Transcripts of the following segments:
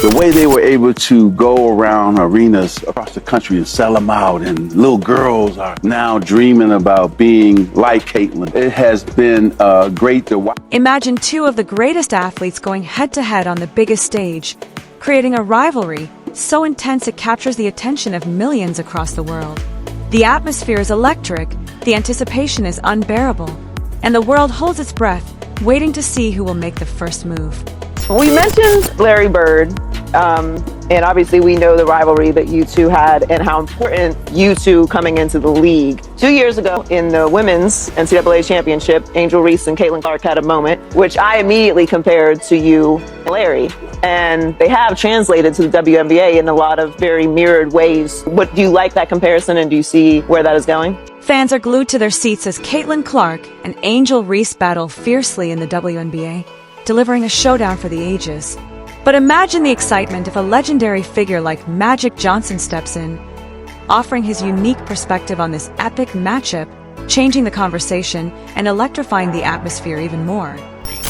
The way they were able to go around arenas across the country and sell them out, and little girls are now dreaming about being like Caitlin. It has been great to watch. Imagine two of the greatest athletes going head-to-head on the biggest stage, creating a rivalry so intense it captures the attention of millions across the world. The atmosphere is electric, the anticipation is unbearable, and the world holds its breath, waiting to see who will make the first move. We mentioned Larry Bird, and obviously we know the rivalry that you two had and how important you two coming into the league. 2 years ago in the women's NCAA championship, Angel Reese and Caitlin Clark had a moment, which I immediately compared to you, Larry. And they have translated to the WNBA in a lot of very mirrored ways. What do you like that comparison, and do you see where that is going? Fans are glued to their seats as Caitlin Clark and Angel Reese battle fiercely in the WNBA, delivering a showdown for the ages. But imagine the excitement if a legendary figure like Magic Johnson steps in, offering his unique perspective on this epic matchup, changing the conversation and electrifying the atmosphere even more.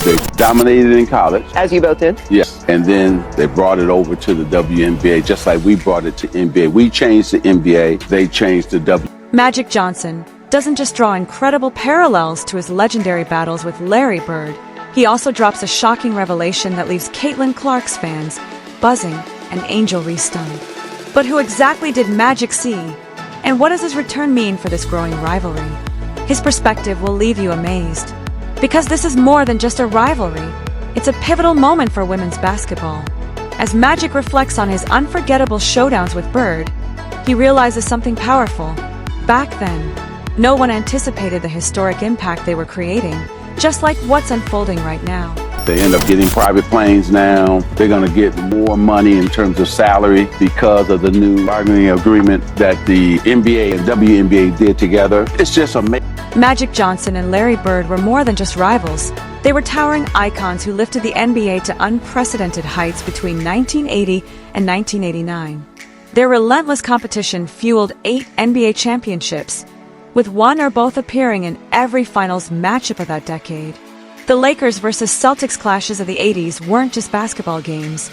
They dominated in college. As you both did. Yes, and then they brought it over to the WNBA, just like we brought it to NBA. We changed the NBA, they changed the W. Magic Johnson doesn't just draw incredible parallels to his legendary battles with Larry Bird, he also drops a shocking revelation that leaves Caitlin Clark's fans buzzing and Angel Reese stunned. But who exactly did Magic see? And what does his return mean for this growing rivalry? His perspective will leave you amazed. Because this is more than just a rivalry, it's a pivotal moment for women's basketball. As Magic reflects on his unforgettable showdowns with Bird, he realizes something powerful. Back then, no one anticipated the historic impact they were creating, just like what's unfolding right now. They end up getting private planes now. They're going to get more money in terms of salary because of the new bargaining agreement that the NBA and WNBA did together. It's just amazing. Magic Johnson and Larry Bird were more than just rivals. They were towering icons who lifted the NBA to unprecedented heights between 1980 and 1989. Their relentless competition fueled 8 NBA championships, with one or both appearing in every finals matchup of that decade. The Lakers versus Celtics clashes of the 80s weren't just basketball games.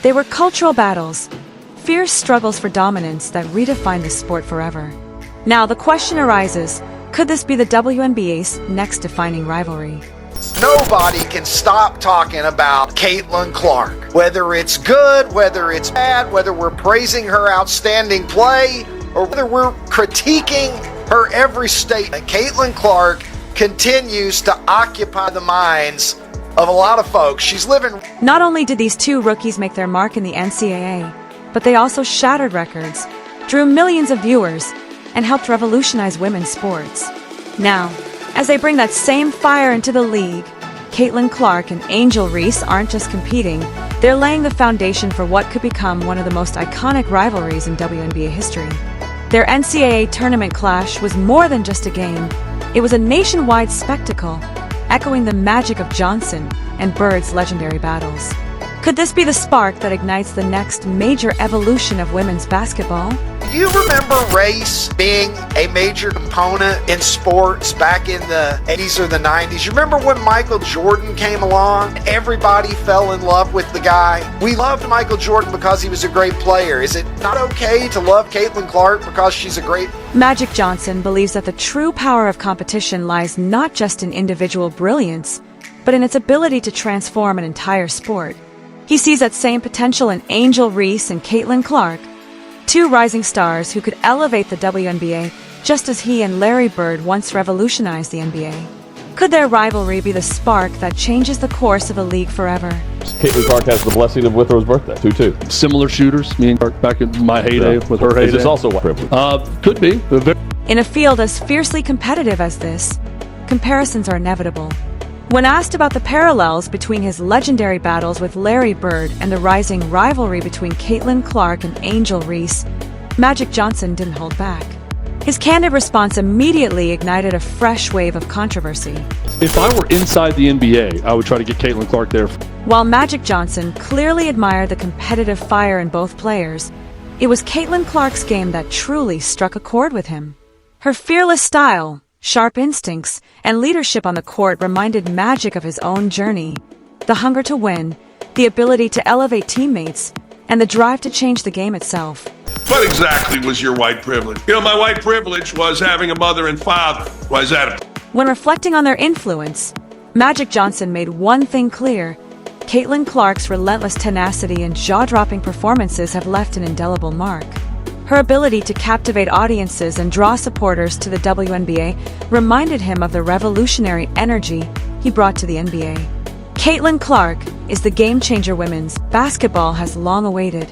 They were cultural battles, fierce struggles for dominance that redefined the sport forever. Now the question arises, could this be the WNBA's next defining rivalry? Nobody can stop talking about Caitlin Clark. Whether it's good, whether it's bad, whether we're praising her outstanding play, or whether we're critiquing her every statement, Caitlin Clark continues to occupy the minds of a lot of folks. She's living. Not only did these two rookies make their mark in the NCAA, but they also shattered records, drew millions of viewers, and helped revolutionize women's sports. Now, as they bring that same fire into the league, Caitlin Clark and Angel Reese aren't just competing, they're laying the foundation for what could become one of the most iconic rivalries in WNBA history. Their NCAA tournament clash was more than just a game. It was a nationwide spectacle, echoing the magic of Johnson and Bird's legendary battles. Could this be the spark that ignites the next major evolution of women's basketball? Do you remember race being a major component in sports back in the 80s or the 90s? You remember when Michael Jordan came along? Everybody fell in love with the guy. We loved Michael Jordan because he was a great player. Is it not okay to love Caitlin Clark because she's a great... Magic Johnson believes that the true power of competition lies not just in individual brilliance, but in its ability to transform an entire sport. He sees that same potential in Angel Reese and Caitlin Clark, two rising stars who could elevate the WNBA just as he and Larry Bird once revolutionized the NBA. Could their rivalry be the spark that changes the course of a league forever? Caitlin Clark has the blessing of Withrow's birthday, 2-2. Similar shooters, me and Clark back in my heyday with her heyday. Is this also a privilege? Could be. In a field as fiercely competitive as this, comparisons are inevitable. When asked about the parallels between his legendary battles with Larry Bird and the rising rivalry between Caitlin Clark and Angel Reese, Magic Johnson didn't hold back. His candid response immediately ignited a fresh wave of controversy. If I were inside the NBA, I would try to get Caitlin Clark there. While Magic Johnson clearly admired the competitive fire in both players, it was Caitlin Clark's game that truly struck a chord with him. Her fearless style, sharp instincts, and leadership on the court reminded Magic of his own journey. The hunger to win, the ability to elevate teammates, and the drive to change the game itself. What exactly was your white privilege? You know, my white privilege was having a mother and father. Why is that? When reflecting on their influence, Magic Johnson made one thing clear: Caitlin Clark's relentless tenacity and jaw-dropping performances have left an indelible mark. Her ability to captivate audiences and draw supporters to the WNBA reminded him of the revolutionary energy he brought to the NBA. Caitlin Clark is the game-changer women's basketball has long awaited.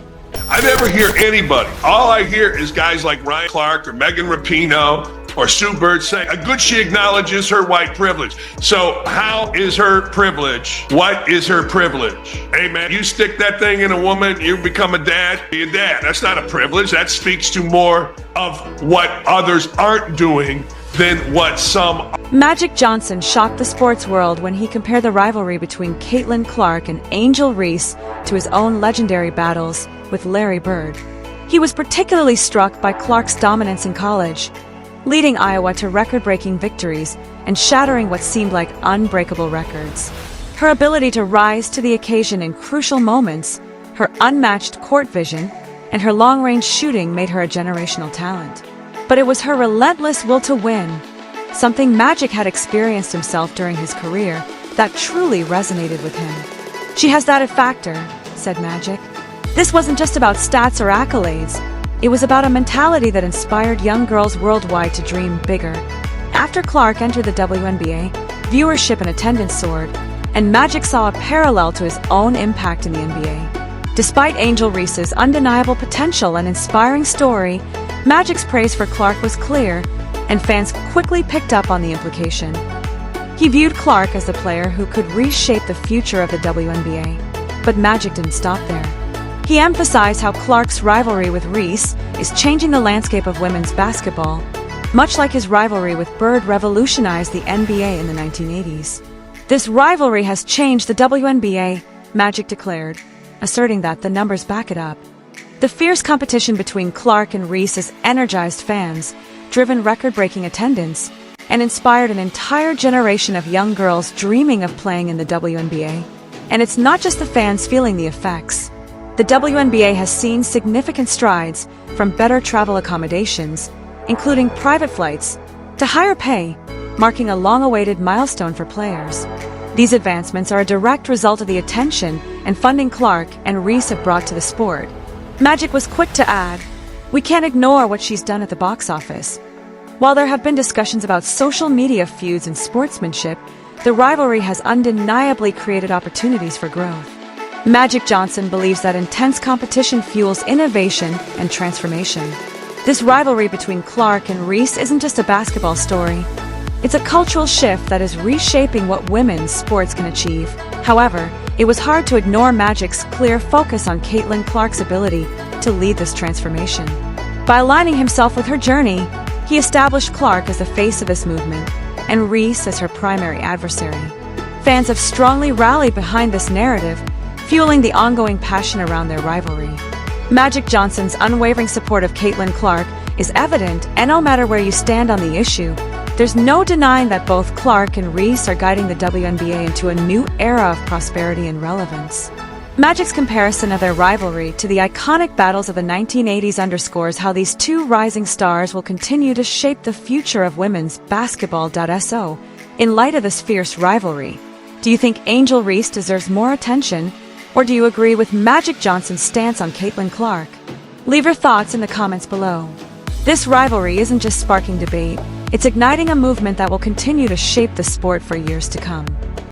I never hear anybody. All I hear is guys like Ryan Clark or Megan Rapinoe or Sue Bird saying, good, she acknowledges her white privilege. So how is her privilege? What is her privilege? Hey man, you stick that thing in a woman, you become a dad, you're a dad. That's not a privilege. That speaks to more of what others aren't doing than what some. Magic Johnson shocked the sports world when he compared the rivalry between Caitlin Clark and Angel Reese to his own legendary battles with Larry Bird. He was particularly struck by Clark's dominance in college, leading Iowa to record-breaking victories and shattering what seemed like unbreakable records. Her ability to rise to the occasion in crucial moments, her unmatched court vision, and her long-range shooting made her a generational talent. But it was her relentless will to win, something Magic had experienced himself during his career, that truly resonated with him. She has that it factor, said Magic. This wasn't just about stats or accolades. It was about a mentality that inspired young girls worldwide to dream bigger. After Clark entered the WNBA, viewership and attendance soared, and Magic saw a parallel to his own impact in the NBA. Despite Angel Reese's undeniable potential and inspiring story, Magic's praise for Clark was clear, and fans quickly picked up on the implication. He viewed Clark as the player who could reshape the future of the WNBA, but Magic didn't stop there. He emphasized how Clark's rivalry with Reese is changing the landscape of women's basketball, much like his rivalry with Bird revolutionized the NBA in the 1980s. This rivalry has changed the WNBA, Magic declared, asserting that the numbers back it up. The fierce competition between Clark and Reese has energized fans, driven record-breaking attendance, and inspired an entire generation of young girls dreaming of playing in the WNBA. And it's not just the fans feeling the effects. The WNBA has seen significant strides, from better travel accommodations, including private flights, to higher pay, marking a long-awaited milestone for players. These advancements are a direct result of the attention and funding Clark and Reese have brought to the sport. Magic was quick to add, "We can't ignore what she's done at the box office." While there have been discussions about social media feuds and sportsmanship, the rivalry has undeniably created opportunities for growth. Magic Johnson believes that intense competition fuels innovation and transformation. This rivalry between Clark and Reese isn't just a basketball story. It's a cultural shift that is reshaping what women's sports can achieve. However, it was hard to ignore Magic's clear focus on Caitlin Clark's ability to lead this transformation. By aligning himself with her journey, he established Clark as the face of this movement, and Reese as her primary adversary. Fans have strongly rallied behind this narrative, fueling the ongoing passion around their rivalry. Magic Johnson's unwavering support of Caitlin Clark is evident, and no matter where you stand on the issue, there's no denying that both Clark and Reese are guiding the WNBA into a new era of prosperity and relevance. Magic's comparison of their rivalry to the iconic battles of the 1980s underscores how these two rising stars will continue to shape the future of women's basketball. So, in light of this fierce rivalry, do you think Angel Reese deserves more attention, or do you agree with Magic Johnson's stance on Caitlin Clark? Leave your thoughts in the comments below. This rivalry isn't just sparking debate, it's igniting a movement that will continue to shape the sport for years to come.